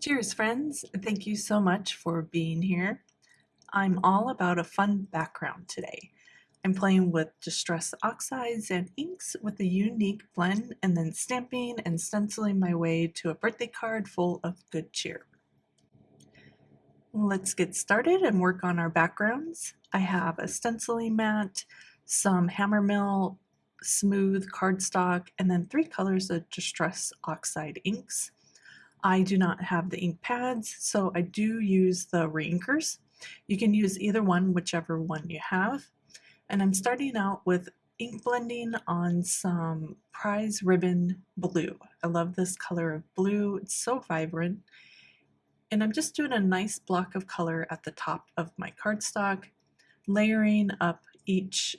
Cheers, friends. Thank you so much for being here. I'm all about a fun background today. I'm playing with distress oxides and inks with a unique blend and then stamping and stenciling my way to a birthday card full of good cheer. Let's get started and work on our backgrounds. I have a stenciling mat, some hammermill, smooth cardstock, and then 3 colors of distress oxide inks. I do not have the ink pads, so I do use the reinkers. You can use either one, whichever one you have. And I'm starting out with ink blending on some prize ribbon blue. I love this color of blue, it's so vibrant. And I'm just doing a nice block of color at the top of my cardstock, layering up each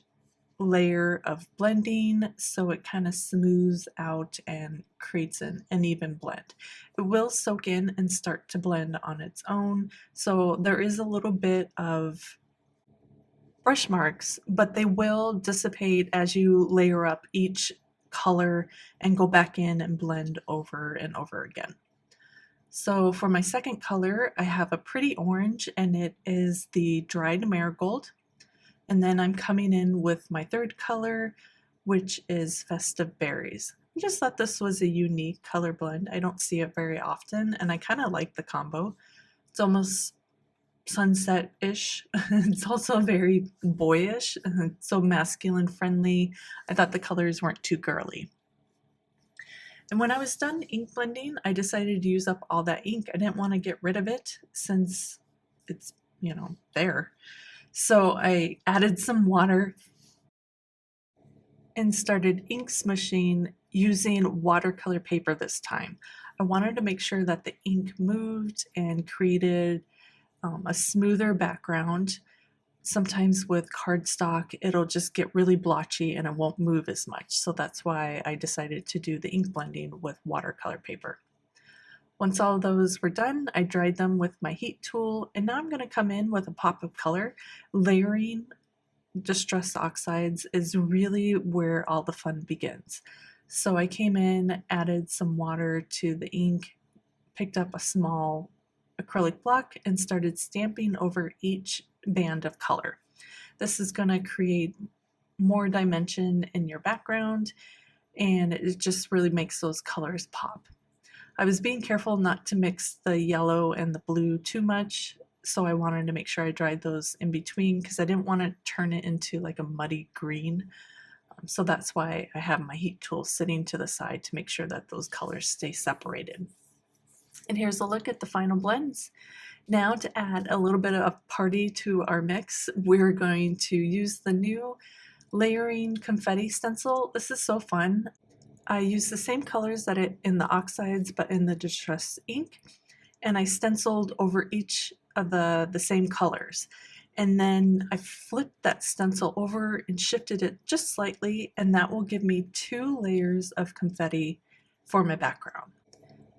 layer of blending so it kind of smooths out and creates an even blend. It will soak in and start to blend on its own, so there is a little bit of brush marks, but they will dissipate as you layer up each color and go back in and blend over and over again. So for my second color, I have a pretty orange, and it is the dried marigold. And then I'm coming in with my third color, which is festive berries. I just thought this was a unique color blend. I don't see it very often, and I kind of like the combo. It's almost sunset-ish. It's also very boyish, so masculine friendly. I thought the colors weren't too girly. And when I was done ink blending, I decided to use up all that ink. I didn't want to get rid of it since it's, there. So I added some water and started ink smushing using watercolor paper this time. I wanted to make sure that the ink moved and created a smoother background. Sometimes with cardstock, it'll just get really blotchy and it won't move as much. So that's why I decided to do the ink blending with watercolor paper. Once all of those were done, I dried them with my heat tool, and now I'm going to come in with a pop of color. Layering distress oxides is really where all the fun begins. So I came in, added some water to the ink, picked up a small acrylic block, and started stamping over each band of color. This is going to create more dimension in your background, and it just really makes those colors pop. I was being careful not to mix the yellow and the blue too much, so I wanted to make sure I dried those in between because I didn't want to turn it into like a muddy green. So that's why I have my heat tool sitting to the side to make sure that those colors stay separated. And here's a look at the final blends. Now to add a little bit of party to our mix, we're going to use the new layering confetti stencil. This is so fun. I use the same colors that in the oxides, but in the distress ink, and I stenciled over each of the same colors. And then I flipped that stencil over and shifted it just slightly, and that will give me 2 layers of confetti for my background.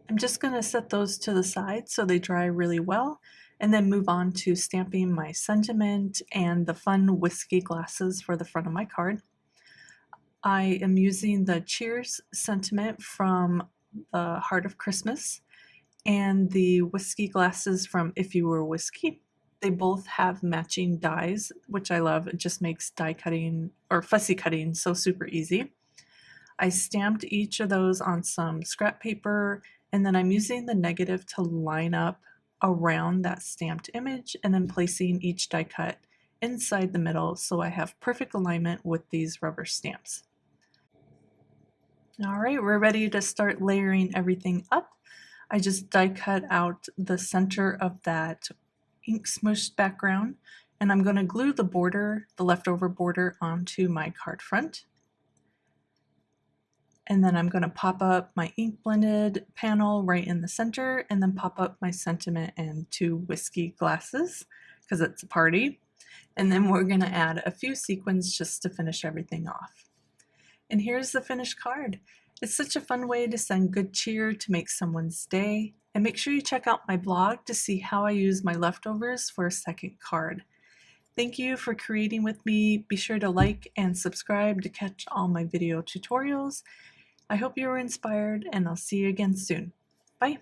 I'm just going to set those to the side so they dry really well, and then move on to stamping my sentiment and the fun whiskey glasses for the front of my card. I am using the Cheers sentiment from the Heart of Christmas and the whiskey glasses from If You Were Whiskey. They both have matching dies, which I love. It just makes die cutting or fussy cutting so super easy. I stamped each of those on some scrap paper, and then I'm using the negative to line up around that stamped image and then placing each die cut inside the middle so I have perfect alignment with these rubber stamps. All right, we're ready to start layering everything up. I just die cut out the center of that ink smushed background, and I'm going to glue the border, the leftover border, onto my card front. And then I'm going to pop up my ink blended panel right in the center, and then pop up my sentiment and 2 whiskey glasses because it's a party. And then we're going to add a few sequins just to finish everything off. And here's the finished card. It's such a fun way to send good cheer to make someone's day. And make sure you check out my blog to see how I use my leftovers for a second card. Thank you for creating with me. Be sure to like and subscribe to catch all my video tutorials. I hope you were inspired, and I'll see you again soon. Bye.